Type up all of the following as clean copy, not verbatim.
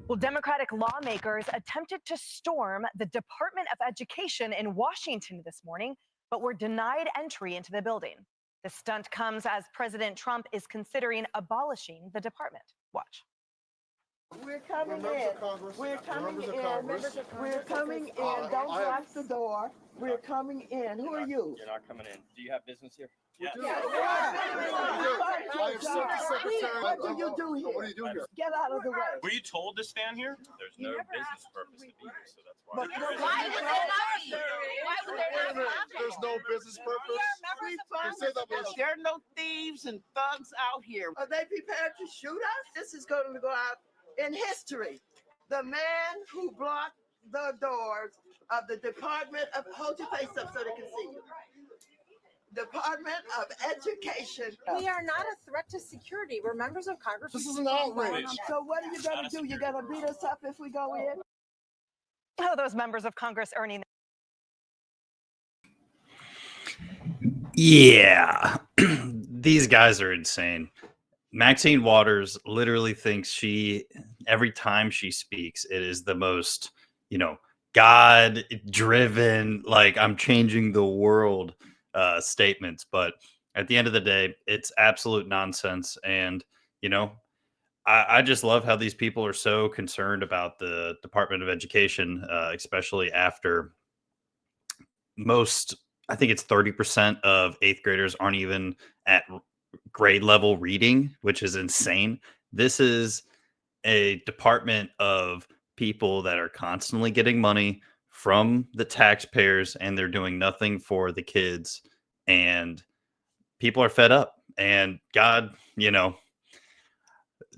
Well, Democratic lawmakers attempted to storm the Department of Education in Washington this morning, but were denied entry into the building. The stunt comes as President Trump is considering abolishing the department. Watch. We're coming in. We're coming in. We're coming in. Don't block the door. We're coming in. Who are you? You're not coming in. Do you have business here? Yes. What do you do here? What do you do here? Get out of the way. Were you told to stand here? There's no business purpose to be here, so that's why. But Why would there not be? Why would there not be? There's no business purpose. There are no thieves and thugs out here. Are they prepared to shoot us? This is going to go out in history. The man who blocked the doors of the Department of, hold your face up so they can see you. Department of Education. We are not a threat to security. We're members of Congress. This is an outrage. So what are you going to do? You're going to beat us up if we go in? Oh, those members of Congress earning. Yeah, these guys are insane. Maxine Waters literally thinks every time she speaks, it is the most, God-driven, like I'm changing the world statements. But at the end of the day, it's absolute nonsense. And, I just love how these people are so concerned about the Department of Education, especially after I think it's 30% of eighth graders aren't even at grade level reading, which is insane. This is a department of people that are constantly getting money from the taxpayers, and they're doing nothing for the kids, and people are fed up. And God,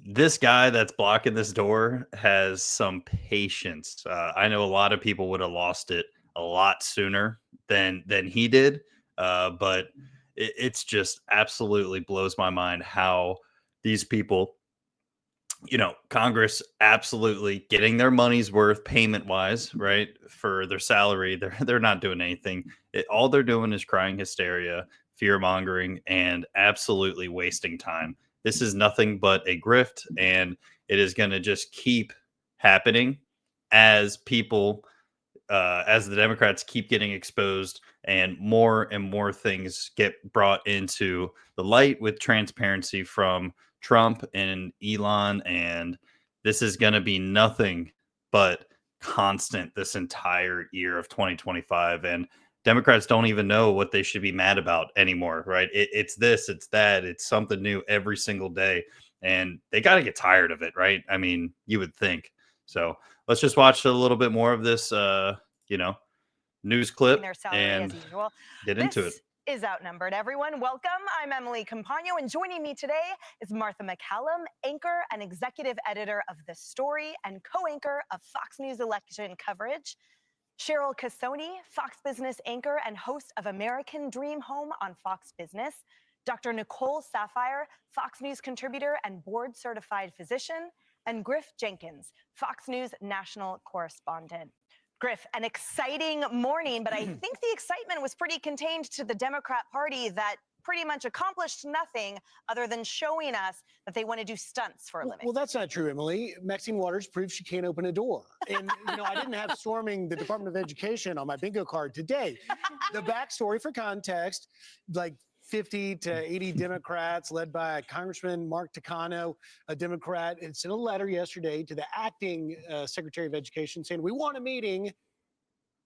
this guy that's blocking this door has some patience. I know a lot of people would have lost it a lot sooner than he did, but it's just absolutely blows my mind how these people, Congress absolutely getting their money's worth payment wise, right? For their salary. They're not doing anything. All they're doing is crying hysteria, fear mongering, and absolutely wasting time. This is nothing but a grift, and it is going to just keep happening as people, as the Democrats keep getting exposed and more things get brought into the light with transparency from Trump and Elon. And this is going to be nothing but constant this entire year of 2025. And Democrats don't even know what they should be mad about anymore, right? It's this, it's that, it's something new every single day. And they got to get tired of it, right? I mean, you would think. So let's just watch a little bit more of this, news clip and get into it. Is outnumbered, everyone. Welcome. I'm Emily Campagno, and joining me today is Martha McCallum, anchor and executive editor of The Story and co-anchor of Fox News election coverage. Cheryl Casoni, Fox Business anchor and host of American Dream Home on Fox Business. Dr. Nicole Saphier, Fox News contributor and board-certified physician. And Griff Jenkins, Fox News national correspondent. Griff, an exciting morning, but I think the excitement was pretty contained to the Democrat Party that pretty much accomplished nothing other than showing us that they want to do stunts for a living. Well, that's not true, Emily. Maxine Waters proved she can't open a door. And, I didn't have storming the Department of Education on my bingo card today. The backstory for context, like 50 to 80 Democrats led by Congressman Mark Takano, a Democrat, and sent a letter yesterday to the acting Secretary of Education saying, we want a meeting.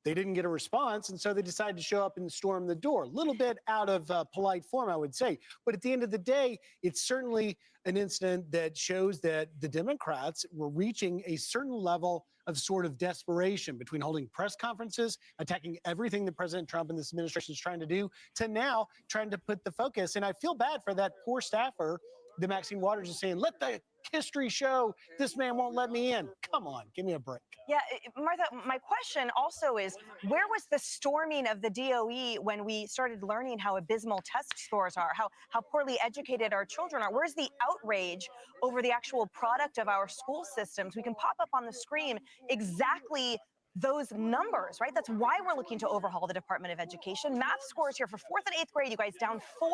They didn't get a response, and so they decided to show up and storm the door. A little bit out of polite form, I would say. But at the end of the day, it's certainly an incident that shows that the Democrats were reaching a certain level of sort of desperation between holding press conferences, attacking everything that President Trump and this administration is trying to do, to now trying to put the focus. And I feel bad for that poor staffer that Maxine Waters is saying, let the history show this man won't let me in. Come on, give me a break. Yeah, Martha, my question also is, where was the storming of the DOE when we started learning how abysmal test scores are, how poorly educated our children are? Where's the outrage over the actual product of our school systems? We can pop up on the screen exactly those numbers, right? That's why we're looking to overhaul the Department of Education. Math scores here for 4th and 8th grade, you guys, down 4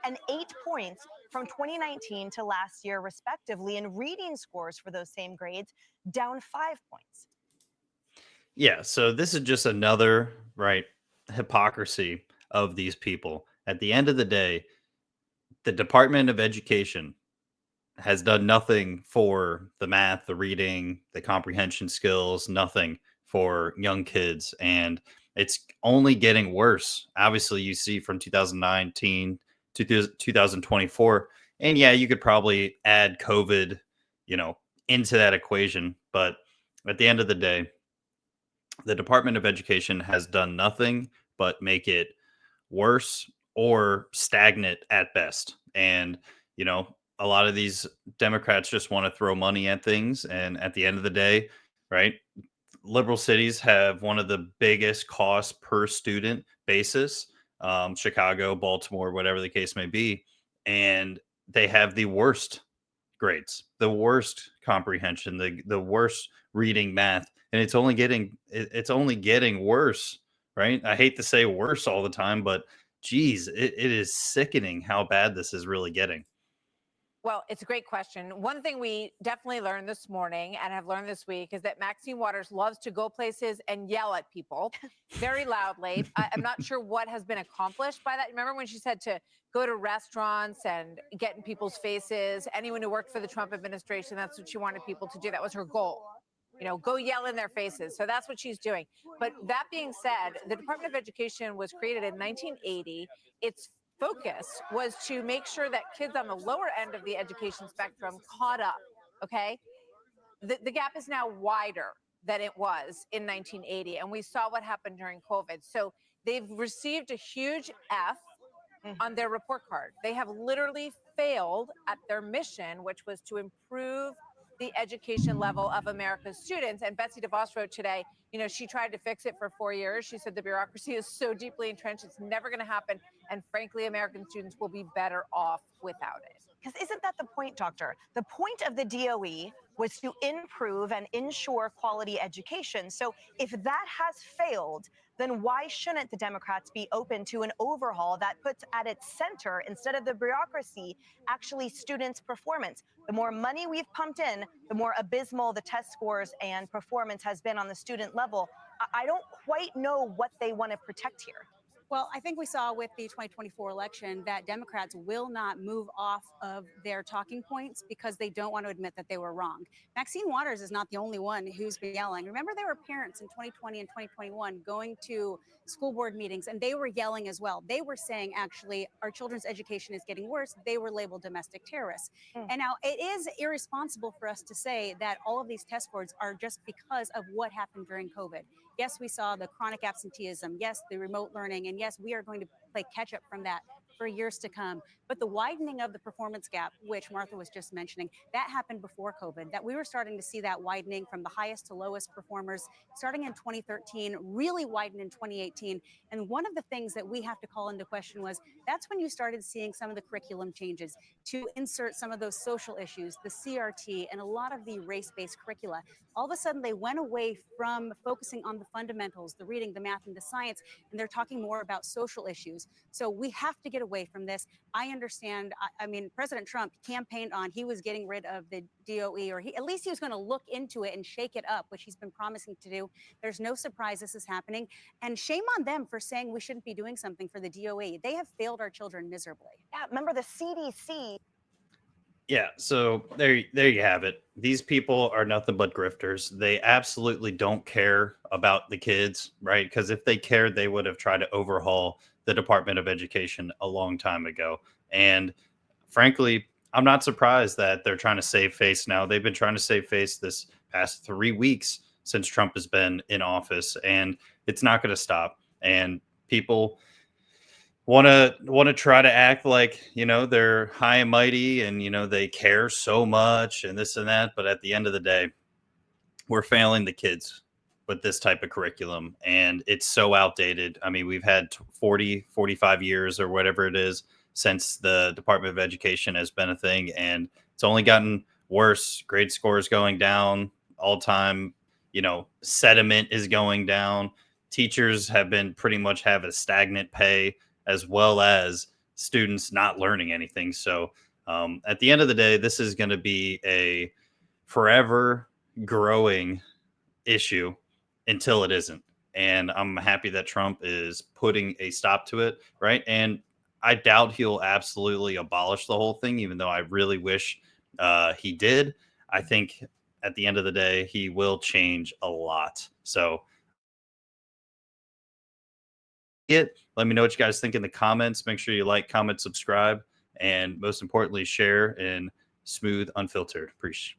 and 8 points from 2019 to last year, respectively. And reading scores for those same grades down 5 points. Yeah, so this is just another, right, hypocrisy of these people. At the end of the day, the Department of Education has done nothing for the math, the reading, the comprehension skills, nothing for young kids. And it's only getting worse. Obviously, you see from 2019 to 2024. And yeah, you could probably add COVID, you know, into that equation. But at the end of the day, the Department of Education has done nothing but make it worse or stagnant at best. And, you know, a lot of these Democrats just want to throw money at things. And at the end of the day, right, liberal cities have one of the biggest costs per student basis, Chicago, Baltimore, whatever the case may be. And they have the worst grades, the worst comprehension, the worst reading, math, and it's only getting worse, right? I hate to say worse all the time, but geez, it is sickening how bad this is really getting. Well, it's a great question. One thing we definitely learned this morning and have learned this week is that Maxine Waters loves to go places and yell at people very loudly. I'm not sure what has been accomplished by that. Remember when she said to go to restaurants and get in people's faces? Anyone who worked for the Trump administration, that's what she wanted people to do. That was her goal. You know, go yell in their faces. So that's what she's doing. But that being said, the Department of Education was created in 1980. Its focus was to make sure that kids on the lower end of the education spectrum caught up. Okay. The gap is now wider than it was in 1980. And we saw what happened during COVID. So they've received a huge F on their report card. They have literally failed at their mission, which was to improve the education level of America's students. And Betsy DeVos wrote today, you know, she tried to fix it for 4 years. She said the bureaucracy is so deeply entrenched, it's never going to happen. And frankly, American students will be better off without it. Because isn't that the point, Doctor? The point of the DOE was to improve and ensure quality education. So if that has failed, then why shouldn't the Democrats be open to an overhaul that puts at its center, instead of the bureaucracy, actually students' performance? The more money we've pumped in, the more abysmal the test scores and performance has been on the student level. I don't quite know what they want to protect here. Well, I think we saw with the 2024 election that Democrats will not move off of their talking points because they don't want to admit that they were wrong. Maxine Waters is not the only one who's been yelling. Remember, there were parents in 2020 and 2021 going to school board meetings and they were yelling as well. They were saying, actually, our children's education is getting worse. They were labeled domestic terrorists. And now it is irresponsible for us to say that all of these test scores are just because of what happened during COVID. Yes, we saw the chronic absenteeism. Yes, the remote learning. And yes, we are going to play catch up from that for years to come. But the widening of the performance gap, which Martha was just mentioning, that happened before COVID, that we were starting to see that widening from the highest to lowest performers starting in 2013, really widened in 2018. And one of the things that we have to call into question was that's when you started seeing some of the curriculum changes to insert some of those social issues, the CRT, and a lot of the race-based curricula. All of a sudden, they went away from focusing on the fundamentals, the reading, the math, and the science, and they're talking more about social issues. So we have to get away from this. I understand. I mean, President Trump campaigned on he was getting rid of the DOE, or at least he was going to look into it and shake it up, which he's been promising to do. There's no surprise this is happening. And shame on them for saying we shouldn't be doing something for the DOE. They have failed our children miserably. Yeah, remember the CDC. Yeah, so there you have it. These people are nothing but grifters. They absolutely don't care about the kids, right? Because if they cared, they would have tried to overhaul the Department of Education a long time ago. And frankly, I'm not surprised that they're trying to save face now. They've been trying to save face this past 3 weeks since Trump has been in office, and it's not going to stop. And people want to try to act like, you know, they're high and mighty and, you know, they care so much and this and that, but at the end of the day, we're failing the kids with this type of curriculum, and it's so outdated. I mean, we've had 40 45 years or whatever it is since the Department of Education has been a thing, and it's only gotten worse. Grade scores going down all time, you know, sediment is going down. Teachers have been pretty much have a stagnant pay, as well as students not learning anything. So at the end of the day, this is going to be a forever growing issue until it isn't. And I'm happy that Trump is putting a stop to it, right? And I doubt he'll absolutely abolish the whole thing, even though I really wish he did. I think at the end of the day, he will change a lot. So let me know what you guys think in the comments. Make sure you like, comment, subscribe, and most importantly, share and smooth, unfiltered. Appreciate